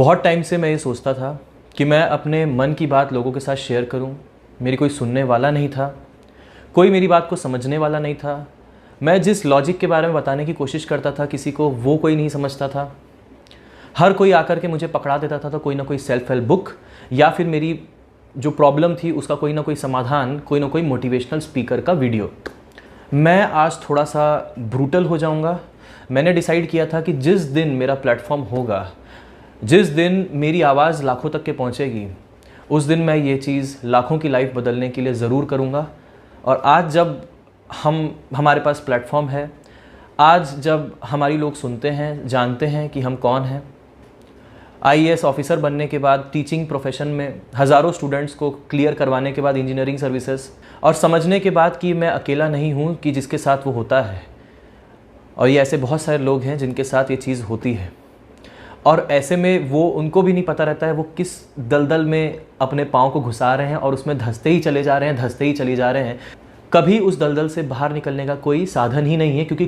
बहुत टाइम से मैं ये सोचता था कि मैं अपने मन की बात लोगों के साथ शेयर करूं। मेरी कोई सुनने वाला नहीं था, कोई मेरी बात को समझने वाला नहीं था। मैं जिस लॉजिक के बारे में बताने की कोशिश करता था किसी को, वो कोई नहीं समझता था। हर कोई आकर के मुझे पकड़ा देता था, तो कोई ना कोई सेल्फ हेल्प बुक या फिर मेरी जो प्रॉब्लम थी उसका कोई ना कोई समाधान, कोई ना कोई मोटिवेशनल स्पीकर का वीडियो। मैं आज थोड़ा सा ब्रूटल हो जाऊंगा। मैंने डिसाइड किया था कि जिस दिन मेरा प्लेटफॉर्म होगा, जिस दिन मेरी आवाज़ लाखों तक के पहुंचेगी, उस दिन मैं ये चीज़ लाखों की लाइफ बदलने के लिए ज़रूर करूंगा। और आज जब हमारे पास प्लेटफॉर्म है, आज जब हमारी लोग सुनते हैं, जानते हैं कि हम कौन हैं, आईएएस ऑफिसर बनने के बाद, टीचिंग प्रोफेशन में हज़ारों स्टूडेंट्स को क्लियर करवाने के बाद, इंजीनियरिंग सर्विसेज, और समझने के बाद कि मैं अकेला नहीं हूँ कि जिसके साथ वो होता है, और ये ऐसे बहुत सारे लोग हैं जिनके साथ ये चीज़ होती है। और ऐसे में वो, उनको भी नहीं पता रहता है वो किस दलदल में अपने पाँव को घुसा रहे हैं और उसमें धंसते ही चले जा रहे हैं, धंसते ही चले जा रहे हैं। कभी उस दलदल से बाहर निकलने का कोई साधन ही नहीं है, क्योंकि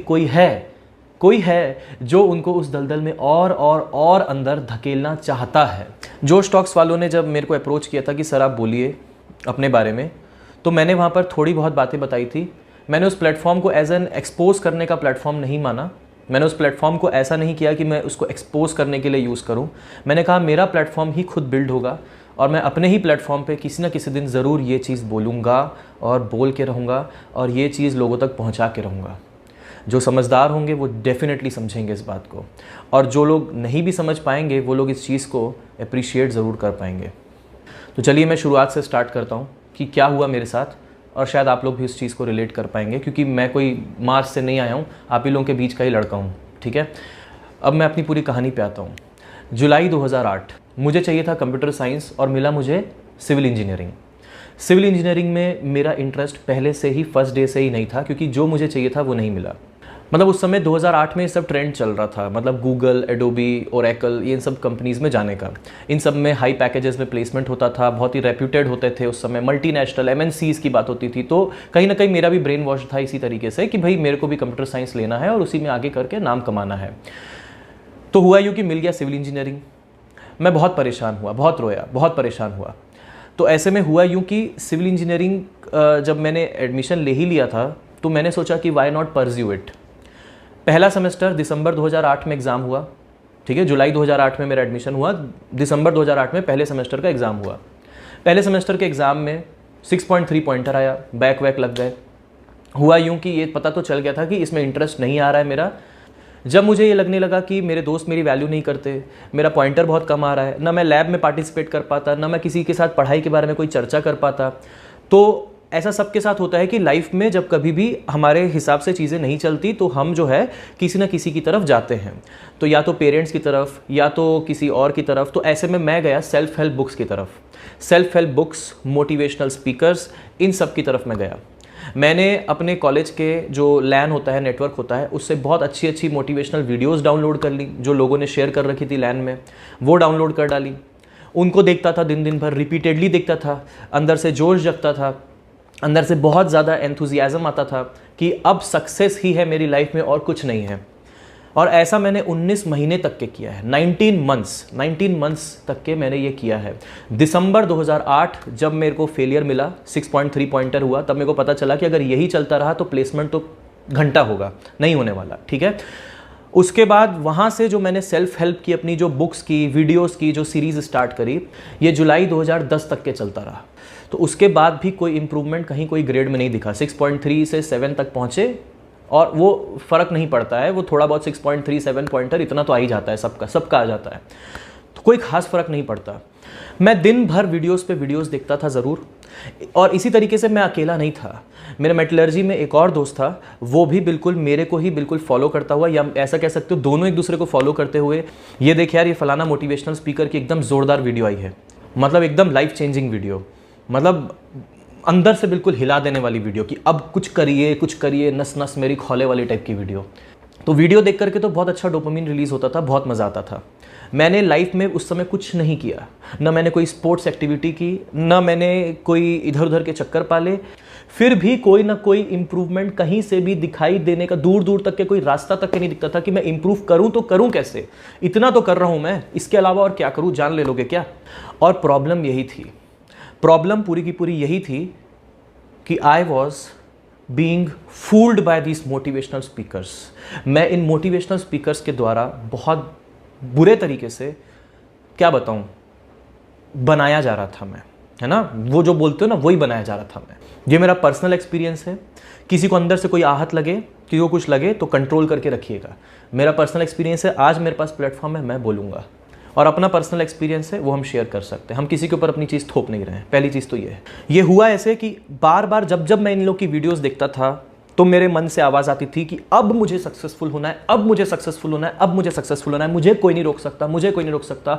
कोई है जो उनको उस दलदल में और अंदर धकेलना चाहता है। जो स्टॉक्स वालों ने जब मेरे को अप्रोच किया था कि सर आप बोलिए अपने बारे में, तो मैंने वहाँ पर थोड़ी बहुत बातें बताई थी। मैंने उस प्लेटफॉर्म को एज एन एक्सपोज करने का प्लेटफॉर्म नहीं माना। मैंने उस प्लेटफॉर्म को ऐसा नहीं किया कि मैं उसको एक्सपोज करने के लिए यूज़ करूं। मैंने कहा मेरा प्लेटफॉर्म ही खुद बिल्ड होगा और मैं अपने ही प्लेटफॉर्म पे किसी न किसी दिन ज़रूर ये चीज़ बोलूँगा और बोल के रहूँगा और ये चीज़ लोगों तक पहुँचा के रहूँगा। जो समझदार होंगे वो डेफिनेटली समझेंगे इस बात को, और जो लोग नहीं भी समझ पाएंगे वो लोग इस चीज़ को अप्रिशिएट ज़रूर कर पाएंगे। तो चलिए मैं शुरुआत से स्टार्ट करता हूँ कि क्या हुआ मेरे साथ, और शायद आप लोग भी उस चीज़ को रिलेट कर पाएंगे, क्योंकि मैं कोई मार्स से नहीं आया हूँ, आप ही लोगों के बीच का ही लड़का हूँ। ठीक है, अब मैं अपनी पूरी कहानी पे आता हूँ। जुलाई 2008 मुझे चाहिए था कंप्यूटर साइंस और मिला मुझे सिविल इंजीनियरिंग। सिविल इंजीनियरिंग में मेरा इंटरेस्ट पहले से ही, फर्स्ट डे से ही नहीं था, क्योंकि जो मुझे चाहिए था वो नहीं मिला। मतलब उस समय 2008 में सब ट्रेंड चल रहा था, मतलब गूगल, एडोबी, ओरेकल, ये इन सब कंपनीज़ में जाने का। इन सब में हाई पैकेजेस में प्लेसमेंट होता था, बहुत ही रेप्यूटेड होते थे उस समय, मल्टीनेशनल एमएनसीज की बात होती थी। तो कहीं ना कहीं मेरा भी ब्रेन वॉश था इसी तरीके से कि भाई मेरे को भी कंप्यूटर साइंस लेना है और उसी में आगे करके नाम कमाना है। तो हुआ यूँ कि मिल गया सिविल इंजीनियरिंग। मैं बहुत परेशान हुआ, बहुत रोया, बहुत परेशान हुआ। तो ऐसे में हुआ यूँ कि सिविल इंजीनियरिंग जब मैंने एडमिशन ले ही लिया था तो मैंने सोचा कि वाई नॉट परस्यू इट। पहला सेमेस्टर दिसंबर 2008 में एग्ज़ाम हुआ। ठीक है, जुलाई 2008 में मेरा एडमिशन हुआ, दिसंबर 2008 में पहले सेमेस्टर का एग्ज़ाम हुआ। पहले सेमेस्टर के एग्ज़ाम में 6.3 पॉइंटर आया, बैक वैक लग गए। हुआ यूँ कि ये पता तो चल गया था कि इसमें इंटरेस्ट नहीं आ रहा है मेरा। जब मुझे ये लगने लगा कि मेरे दोस्त मेरी वैल्यू नहीं करते, मेरा पॉइंटर बहुत कम आ रहा है, ना मैं लैब में पार्टिसिपेट कर पाता, ना मैं किसी के साथ पढ़ाई के बारे में कोई चर्चा कर पाता, तो ऐसा सबके साथ होता है कि लाइफ में जब कभी भी हमारे हिसाब से चीज़ें नहीं चलती तो हम जो है किसी न किसी की तरफ जाते हैं, तो या तो पेरेंट्स की तरफ या तो किसी और की तरफ। तो ऐसे में मैं गया सेल्फ हेल्प बुक्स की तरफ, self help books, motivational speakers, इन सब की तरफ मैं गया। मैंने अपने कॉलेज के जो लैन होता है, नेटवर्क होता है, उससे बहुत अच्छी अच्छी मोटिवेशनल वीडियोज़ डाउनलोड कर ली, जो लोगों ने शेयर कर रखी थी लैन में, वो डाउनलोड कर डाली। उनको देखता था, दिन भर रिपीटेडली देखता था, अंदर से जोश जगता था, अंदर से बहुत ज़्यादा एंथुजियाज़म आता था कि अब सक्सेस ही है मेरी लाइफ में और कुछ नहीं है। और ऐसा मैंने 19 महीने तक के किया है, 19 मंथ्स तक के मैंने ये किया है। दिसंबर 2008 जब मेरे को फेलियर मिला, 6.3 पॉइंटर हुआ, तब मेरे को पता चला कि अगर यही चलता रहा तो प्लेसमेंट तो घंटा होगा, नहीं होने वाला। ठीक है, उसके बाद वहाँ से जो मैंने सेल्फ हेल्प की, अपनी जो बुक्स की, वीडियोस की जो सीरीज़ स्टार्ट करी, ये जुलाई 2010 तक के चलता रहा। तो उसके बाद भी कोई इम्प्रूवमेंट कहीं कोई ग्रेड में नहीं दिखा। 6.3 से 7 तक पहुँचे और वो फ़र्क नहीं पड़ता है, वो थोड़ा बहुत 6.3 7 पॉइंटर इतना तो आ ही जाता है, सबका आ जाता है, तो कोई ख़ास फ़र्क नहीं पड़ता। मैं दिन भर वीडियोस पे वीडियोस देखता था ज़रूर, और इसी तरीके से मैं अकेला नहीं था। मेरे मेटलर्जी में एक और दोस्त था, वो भी बिल्कुल मेरे को ही बिल्कुल फॉलो करता हुआ, या ऐसा कह सकते हो दोनों एक दूसरे को फॉलो करते हुए, ये देख यार ये फलाना मोटिवेशनल स्पीकर की एकदम ज़ोरदार वीडियो आई है, मतलब एकदम लाइफ चेंजिंग वीडियो, मतलब अंदर से बिल्कुल हिला देने वाली वीडियो कि अब कुछ करिए, नस नस मेरी खौले वाली टाइप की वीडियो। तो वीडियो देख करके तो बहुत अच्छा डोपामिन रिलीज़ होता था, बहुत मज़ा आता था। मैंने लाइफ में उस समय कुछ नहीं किया, ना मैंने कोई स्पोर्ट्स एक्टिविटी की, ना मैंने कोई इधर उधर के चक्कर पाले, फिर भी कोई ना कोई इंप्रूवमेंट कहीं से भी दिखाई देने का, दूर दूर तक के कोई रास्ता तक के नहीं दिखता था कि मैं इंप्रूव करूं तो करूं कैसे, इतना तो कर रहा हूं मैं, इसके अलावा और क्या करूं, जान ले लोगे क्या। और प्रॉब्लम यही थी, प्रॉब्लम पूरी की पूरी यही थी कि I was being fooled bye these motivational speakers. मैं इन मोटिवेशनल स्पीकर्स के द्वारा बहुत बुरे तरीके से, क्या बताऊं, बनाया जा रहा था मैं, है ना, वो जो बोलते हो ना, वही बनाया जा रहा था मैं। ये मेरा पर्सनल एक्सपीरियंस है। किसी को अंदर से कोई आहत लगे, किसी को कुछ लगे तो कंट्रोल करके रखिएगा। मेरा पर्सनल एक्सपीरियंस है, आज मेरे पास प्लेटफॉर्म है, मैं बोलूँगा, और अपना पर्सनल एक्सपीरियंस है वो हम शेयर कर सकते हैं। हम किसी के ऊपर अपनी चीज़ थोप नहीं रहे हैं। पहली चीज़ तो ये है। ये हुआ ऐसे कि बार बार जब जब मैं इन लोग की वीडियोस देखता था तो मेरे मन से आवाज़ आती थी कि अब मुझे सक्सेसफुल होना है, अब मुझे सक्सेसफुल होना है, अब मुझे सक्सेसफुल होना है, मुझे कोई नहीं रोक सकता, मुझे कोई नहीं रोक सकता।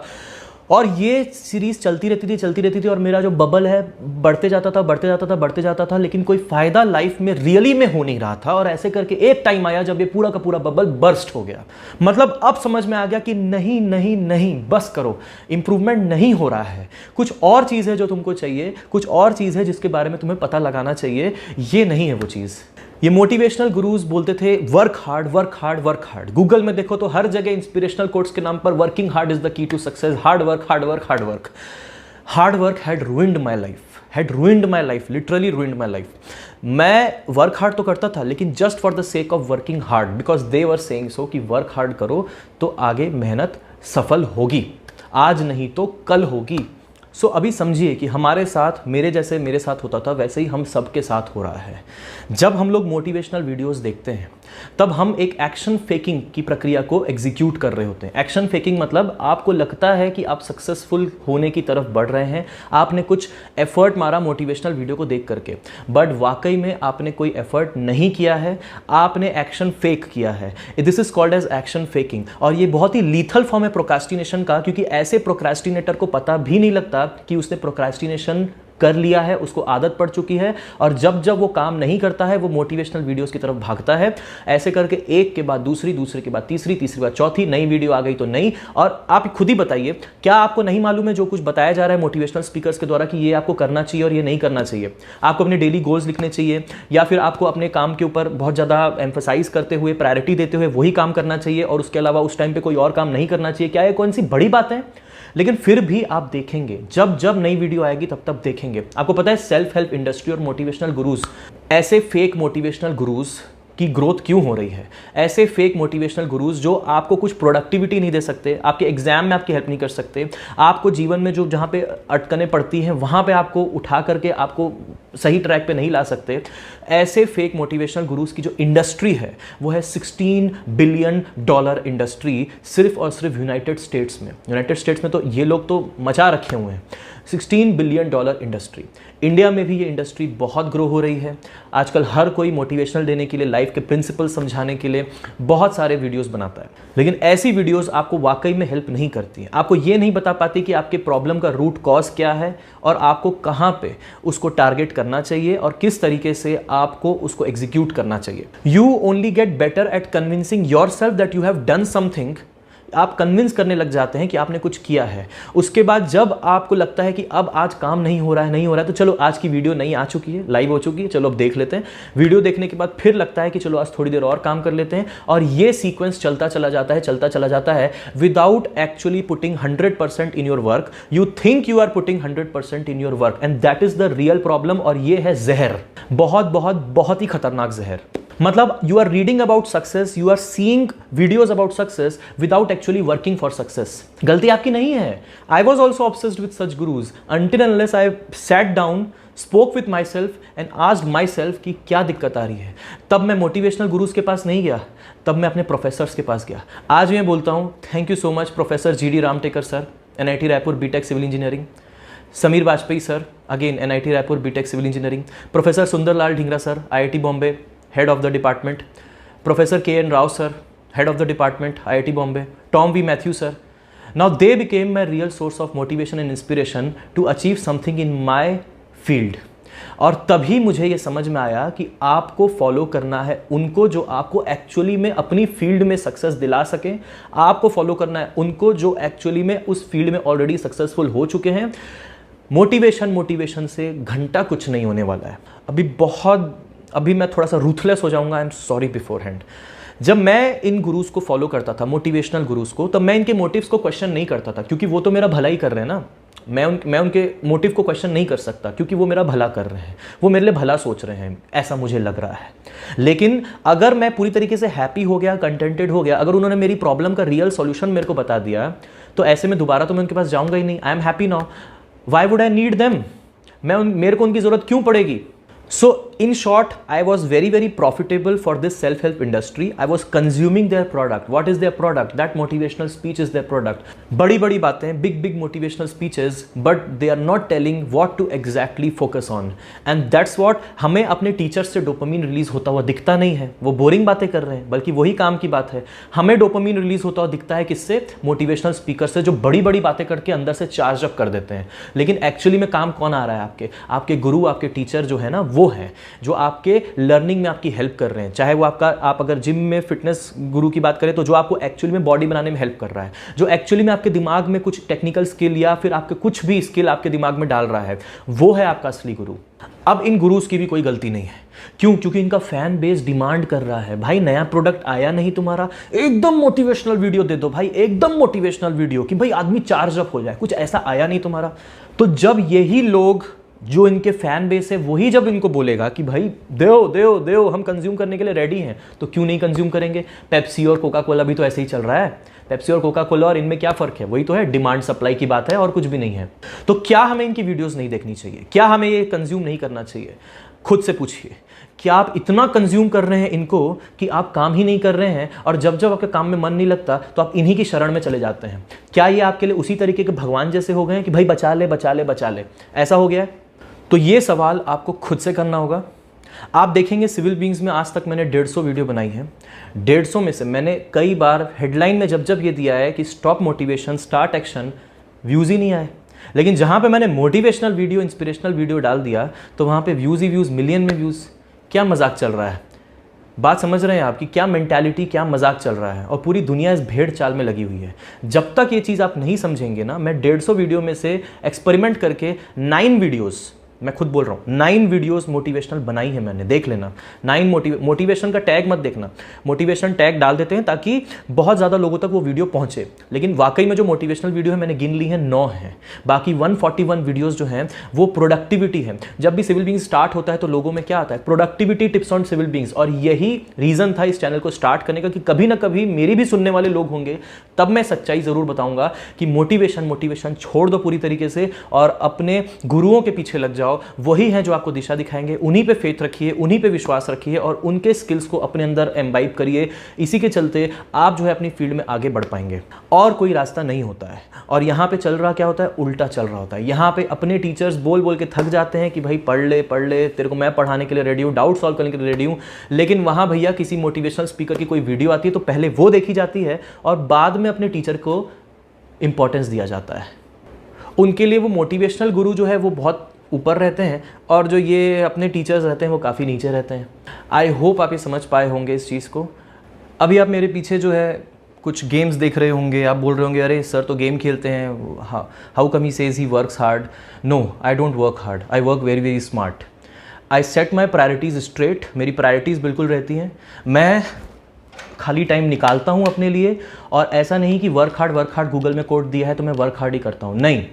और ये सीरीज़ चलती रहती थी और मेरा जो बबल है बढ़ते जाता था, लेकिन कोई फ़ायदा लाइफ में रियली में हो नहीं रहा था। और ऐसे करके एक टाइम आया जब ये पूरा का पूरा बबल बर्स्ट हो गया। मतलब अब समझ में आ गया कि नहीं नहीं नहीं, बस करो, इंप्रूवमेंट नहीं हो रहा है, कुछ और चीज़ है जो तुमको चाहिए, कुछ और चीज़ है जिसके बारे में तुम्हें पता लगाना चाहिए, ये नहीं है वो चीज़। ये मोटिवेशनल गुरुज बोलते थे work hard work hard work hard. Google में देखो तो हर जगह इंस्पिरेशनल कोट्स के नाम पर working hard is the key to success, hard work hard work hard work. Hard work had ruined my life, had ruined my life, literally ruined my life. मैं work hard तो करता था लेकिन just for the sake of working hard, because they were saying so कि work hard करो तो आगे मेहनत सफल होगी, आज नहीं तो कल होगी। सो अभी समझिए कि हमारे साथ, मेरे साथ होता था वैसे ही हम सबके साथ हो रहा है। जब हम लोग मोटिवेशनल वीडियोस देखते हैं तब हम एक एक्शन फेकिंग की प्रक्रिया को एग्जीक्यूट कर रहे होते हैं। एक्शन फेकिंग मतलब आपको लगता है कि आप सक्सेसफुल होने की तरफ बढ़ रहे हैं, आपने कुछ एफर्ट मारा मोटिवेशनल वीडियो को देख करके, बट वाकई में आपने कोई एफर्ट नहीं किया है, आपने एक्शन फेक किया है। This is called as action faking. और ये बहुत ही लीथल फॉर्म है प्रोक्रास्टिनेशन का, क्योंकि ऐसे प्रोक्रास्टिनेटर को पता भी नहीं लगता कि उसने प्रोक्रास्टिनेशन कर लिया है, उसको आदत पड़ चुकी है, और जब जब वो काम नहीं करता है वो मोटिवेशनल वीडियोस की तरफ भागता है। ऐसे करके एक के बाद दूसरी, दूसरे के बाद तीसरी, तीसरी बाद चौथी, नई वीडियो आ गई तो नई। और आप खुद ही बताइए, क्या आपको नहीं मालूम है जो कुछ बताया जा रहा है मोटिवेशनल स्पीकर्स के द्वारा कि ये आपको करना चाहिए और ये नहीं करना चाहिए? आपको अपने डेली गोल्स लिखने चाहिए, या फिर आपको अपने काम के ऊपर बहुत ज़्यादा एम्फसाइज करते हुए, प्रायोरिटी देते हुए वही काम करना चाहिए, और उसके अलावा उस टाइम पर कोई और काम नहीं करना चाहिए? क्या ये कौन सी बड़ी बात है? लेकिन फिर भी आप देखेंगे, जब जब नई वीडियो आएगी तब तब देखेंगे। आपको पता है सेल्फ हेल्प इंडस्ट्री और मोटिवेशनल गुरुज, ऐसे फेक मोटिवेशनल गुरुज की ग्रोथ क्यों हो रही है? ऐसे फेक मोटिवेशनल गुरुज जो आपको कुछ प्रोडक्टिविटी नहीं दे सकते, आपके एग्जाम में आपकी हेल्प नहीं कर सकते, आपको जीवन में जो जहाँ पे अटकनें पड़ती हैं वहाँ पे आपको उठा करके आपको सही ट्रैक पे नहीं ला सकते, ऐसे फेक मोटिवेशनल गुरुज की जो इंडस्ट्री है वो है $16 बिलियन इंडस्ट्री, सिर्फ और सिर्फ यूनाइटेड स्टेट्स में। यूनाइटेड स्टेट्स में तो ये लोग तो मचा रखे हुए हैं। $16 बिलियन इंडस्ट्री। इंडिया में भी ये इंडस्ट्री बहुत ग्रो हो रही है। आजकल हर कोई मोटिवेशनल देने के लिए, लाइफ के प्रिंसिपल समझाने के लिए बहुत सारे वीडियोस बनाता है, लेकिन ऐसी वीडियोस आपको वाकई में हेल्प नहीं करती हैं। आपको ये नहीं बता पाती कि आपके प्रॉब्लम का रूट कॉज क्या है और आपको कहाँ पे उसको टारगेट करना चाहिए और किस तरीके से आपको उसको एग्जीक्यूट करना चाहिए। You only get better at convincing your self that you have done something. आप कन्विंस करने लग जाते हैं कि आपने कुछ किया है। उसके बाद जब आपको लगता है कि अब आज काम नहीं हो रहा है, तो चलो आज की वीडियो नई आ चुकी है, लाइव हो चुकी है, चलो अब देख लेते हैं। वीडियो देखने के बाद फिर लगता है कि चलो आज थोड़ी देर और काम कर लेते हैं, और ये सीक्वेंस चलता चला जाता है without actually putting 100% in your work. You think you are putting 100% in your work, and that is the real problem. और ये है जहर, बहुत ही खतरनाक जहर। मतलब you are reading about success, you are seeing videos about success without actually working for success. गलती आपकी नहीं है। I was also obsessed with such gurus until unless I sat down, spoke with my self and asked my self कि क्या दिक्कत आ रही है। तब मैं मोटिवेशनल गुरुज के पास नहीं गया, तब मैं अपने प्रोफेसर्स के पास गया। आज मैं बोलता हूँ thank you so much professor GD Ramtekar sir, NIT Raipur BTech civil engineering, Sameer Vajpayee sir, again NIT Raipur BTech civil engineering, professor Sunderlal Dhingra sir, IIT Bombay head of the department, professor KN Rao sir, head of the department IIT Bombay, Tom V Matthew sir. Now they became my real source of motivation and inspiration to achieve something in my field. और तभी मुझे ये समझ में आया कि आपको follow करना है उनको जो आपको एक्चुअली में अपनी फील्ड में सक्सेस दिला सके। आपको फॉलो करना है उनको जो एक्चुअली में उस फील्ड में ऑलरेडी सक्सेसफुल हो चुके हैं। मोटिवेशन से घंटा कुछ नहीं होने वाला है। अभी मैं थोड़ा सा रूथलेस हो जाऊंगा, I am sorry before hand. जब मैं इन गुरुज को फॉलो करता था, मोटिवेशनल गुरुज को, तब मैं इनके मोटिव्स को क्वेश्चन नहीं करता था, क्योंकि वो तो मेरा भला ही कर रहे हैं ना। मैं उनके मोटिव को क्वेश्चन नहीं कर सकता, क्योंकि वो मेरा भला कर रहे हैं, वो मेरे लिए भला सोच रहे हैं, ऐसा मुझे लग रहा है। लेकिन अगर मैं पूरी तरीके से हैप्पी हो गया, कंटेंटेड हो गया, अगर उन्होंने मेरी प्रॉब्लम का रियल सॉल्यूशन मेरे को बता दिया, तो ऐसे में दोबारा तो मैं उनके पास जाऊंगा ही नहीं। I am happy now, why would I need them? मेरे को उनकी जरूरत क्यों पड़ेगी? So in short, I was very profitable for this self-help industry. I was consuming their product. What is their product? That motivational speech is their product. बड़ी बातें, big motivational speeches, but they are not telling what to exactly focus on. And that's what हमें अपने teachers से dopamine release होता हुआ दिखता नहीं है। वो बोरिंग बातें कर रहे हैं, बल्कि वही काम की बात है। हमें डोपामीन रिलीज होता हुआ दिखता है किससे? मोटिवेशनल स्पीकर से, जो बड़ी बातें करके अंदर से चार्ज अप कर देते हैं। लेकिन एक्चुअली में काम कौन आ रहा है? आपके गुरु, आपके टीचर जो है ना, वो है जो आपके लर्निंग में आपकी हेल्प कर रहे हैं। चाहे वो आप अगर जिम में फिटनेस गुरु की बात करें, तो जो आपको एक्चुअली में बॉडी बनाने में हेल्प कर रहा है, जो एक्चुअली में आपके दिमाग में कुछ टेक्निकल स्किल या फिर आपके कुछ भी स्किल आपके दिमाग में डाल रहा है, वो है आपका असली गुरु। अब इन गुरुज की भी कोई गलती नहीं है। क्यों? क्योंकि इनका फैन बेस डिमांड कर रहा है, भाई नया प्रोडक्ट आया नहीं तुम्हारा, एकदम मोटिवेशनल वीडियो दे दो भाई, एकदम मोटिवेशनल वीडियो कि भाई आदमी चार्ज अप हो जाए। कुछ ऐसा आया नहीं तुम्हारा, तो जब यही लोग जो इनके फैन बेस है, वही जब इनको बोलेगा कि भाई दो हम कंज्यूम करने के लिए रेडी हैं, तो क्यों नहीं कंज्यूम करेंगे? पेप्सी और कोका कोला भी तो ऐसे ही चल रहा है। पेप्सी और कोका कोला और इनमें क्या फर्क है? वही तो है, डिमांड सप्लाई की बात है और कुछ भी नहीं है। तो क्या हमें इनकी वीडियोस नहीं देखनी चाहिए? क्या हमें ये कंज्यूम नहीं करना चाहिए? खुद से पूछिए, क्या आप इतना कंज्यूम कर रहे हैं इनको कि आप काम ही नहीं कर रहे हैं, और जब आपके काम में मन नहीं लगता तो आप इन्हीं की शरण में चले जाते हैं? क्या ये आपके लिए उसी तरीके के भगवान जैसे हो गए हैं कि भाई बचा ले, ऐसा हो गया है? तो ये सवाल आपको खुद से करना होगा। आप देखेंगे सिविल बींग्स में आज तक मैंने 150 वीडियो बनाई है। 150 में से मैंने कई बार हेडलाइन में जब ये दिया है कि stop motivation start action, views ही नहीं आए। लेकिन जहाँ पे मैंने मोटिवेशनल वीडियो, इंस्पिरेशनल वीडियो डाल दिया, तो वहाँ पे व्यूज़ ही व्यूज़, मिलियन में व्यूज़। क्या मजाक चल रहा है? बात समझ रहे हैं आपकी? क्या मेंटालिटी, क्या मजाक चल रहा है? और पूरी दुनिया इस भेड़ चाल में लगी हुई है। जब तक ये चीज़ आप नहीं समझेंगे ना, मैं 150 वीडियो में से एक्सपेरिमेंट करके 9 वीडियोस, मैं खुद बोल रहा हूँ, 9 वीडियोस मोटिवेशनल बनाई है मैंने, देख लेना। 9 मोटिवेशन का टैग मत देखना, मोटिवेशन टैग डाल देते हैं ताकि बहुत ज़्यादा लोगों तक वो वीडियो पहुँचे। लेकिन वाकई में जो मोटिवेशनल वीडियो है मैंने गिन ली है 9 हैं। बाकी 141 वीडियोज़ जो हैं वो प्रोडक्टिविटी है। जब भी सिविल बींग स्टार्ट होता है तो लोगों में क्या आता है? Productivity tips on civil beings. और यही रीज़न था इस चैनल को स्टार्ट करने का कि कभी ना कभी मेरी भी सुनने वाले लोग होंगे, तब मैं सच्चाई ज़रूर बताऊँगा कि मोटिवेशन छोड़ दो पूरी तरीके से और अपने गुरुओं के पीछे लग जाओ। वही है जो आपको दिशा दिखाएंगे, उन्हीं पे फेथ रखिए, उन्हीं पे विश्वास रखिए और उनके स्किल्स को अपने अंदर एम्बाइब करिए। इसी के चलते आप जो है अपनी फील्ड में आगे बढ़ पाएंगे। और कोई रास्ता नहीं होता है। और यहाँ पे चल रहा क्या होता है? उल्टा चल रहा होता है। यहाँ पे अपने टीचर्स बोल के थक जाते हैं कि भाई पढ़ ले, तेरे को मैं पढ़ाने के लिए रेडी हूँ, डाउट सॉल्व करने के लिए रेडी हूँ। लेकिन वहाँ भैया किसी मोटिवेशनल स्पीकर की कोई वीडियो आती है तो पहले वो देखी जाती है और बाद में अपने टीचर को इंपॉर्टेंस दिया जाता है। उनके लिए वो मोटिवेशनल गुरु जो है वो बहुत ऊपर रहते हैं और जो ये अपने टीचर्स रहते हैं वो काफ़ी नीचे रहते हैं। आई होप आप ये समझ पाए होंगे इस चीज़ को। अभी आप मेरे पीछे जो है कुछ गेम्स देख रहे होंगे, आप बोल रहे होंगे अरे सर तो गेम खेलते हैं, how come he says he works hard. No, I don't work hard, I work very smart. I set my priorities straight. मेरी प्रायोरिटीज़ बिल्कुल रहती हैं। मैं खाली टाइम निकालता हूँ अपने लिए और ऐसा नहीं कि वर्क हार्ड गूगल में कोड दिया है तो मैं वर्क हार्ड ही करता हूँ। नहीं,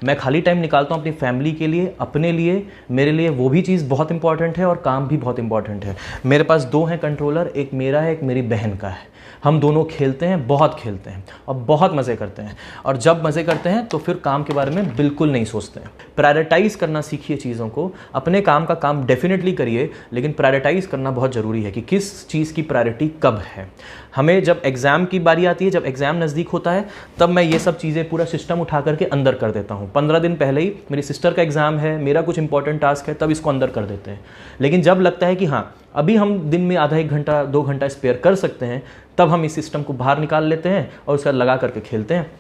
मैं खाली टाइम निकालता हूँ अपनी फैमिली के लिए, अपने लिए, मेरे लिए वो भी चीज़ बहुत इंपॉर्टेंट है और काम भी बहुत इंपॉर्टेंट है। मेरे पास 2 हैं कंट्रोलर, एक मेरा है, एक मेरी बहन का है। हम दोनों खेलते हैं, बहुत खेलते हैं और बहुत मज़े करते हैं। और जब मज़े करते हैं तो फिर काम के बारे में बिल्कुल नहीं सोचते हैं। प्रायोरिटाइज़ करना सीखिए चीज़ों को। अपने काम का काम डेफिनेटली करिए, लेकिन प्रायोरिटाइज़ करना बहुत ज़रूरी है कि किस चीज़ की प्रायोरिटी कब है। हमें जब एग्ज़ाम की बारी आती है, जब एग्ज़ाम नज़दीक होता है, तब मैं ये सब चीज़ें पूरा सिस्टम उठा करके अंदर कर देता हूँ। 15 दिन पहले ही मेरी सिस्टर का एग्ज़ाम है, मेरा कुछ इंपॉर्टेंट टास्क है, तब इसको अंदर कर देते हैं। लेकिन जब लगता है कि हाँ अभी हम दिन में आधा 1 घंटा 2 घंटा स्पेयर कर सकते हैं, तब हम इस सिस्टम को बाहर निकाल लेते हैं और उसका लगा करके खेलते हैं।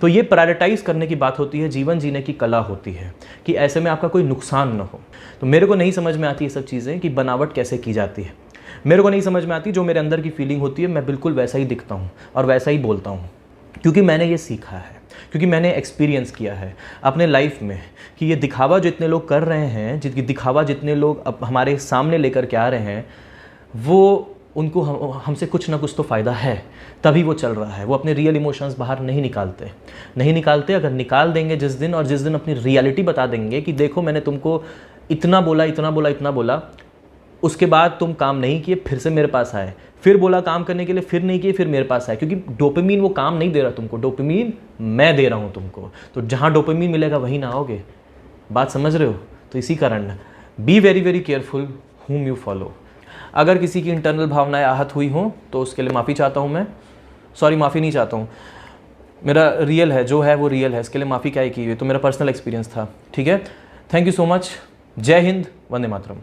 तो ये प्रायोरिटाइज़ करने की बात होती है, जीवन जीने की कला होती है कि ऐसे में आपका कोई नुकसान ना हो। तो मेरे को नहीं समझ में आती ये सब चीज़ें कि बनावट कैसे की जाती है। मेरे को नहीं समझ में आती, जो मेरे अंदर की फीलिंग होती है मैं बिल्कुल वैसा ही दिखता हूँ और वैसा ही बोलता हूँ। क्योंकि मैंने ये सीखा है, क्योंकि मैंने एक्सपीरियंस किया है अपने लाइफ में कि ये दिखावा जो इतने लोग कर रहे हैं, जितनी दिखावा जितने लोग अब हमारे सामने लेकर के आ रहे हैं, वो उनको हमसे कुछ ना कुछ तो फ़ायदा है, तभी वो चल रहा है। वो अपने रियल इमोशंस बाहर नहीं निकालते। अगर निकाल देंगे जिस दिन, और जिस दिन अपनी रियलिटी बता देंगे कि देखो मैंने तुमको इतना बोला, उसके बाद तुम काम नहीं किए, फिर से मेरे पास आए, फिर बोला काम करने के लिए, फिर नहीं किए, फिर मेरे पास आए, क्योंकि डोपामिन वो काम नहीं दे रहा तुमको, डोपामिन मैं दे रहा हूँ तुमको। तो जहाँ डोपामिन मिलेगा वहीं ना आओगे। बात समझ रहे हो? तो इसी कारण be very very careful whom you follow. अगर किसी की इंटरनल भावनाएं आहत हुई हों तो उसके लिए माफ़ी चाहता हूँ मैं। सॉरी, माफ़ी नहीं चाहता हूँ, मेरा रियल है, जो है वो रियल है, इसके लिए माफ़ी क्या ही की हुई, तो मेरा पर्सनल एक्सपीरियंस था। ठीक है, थैंक यू सो मच। जय हिंद, वंदे मातरम।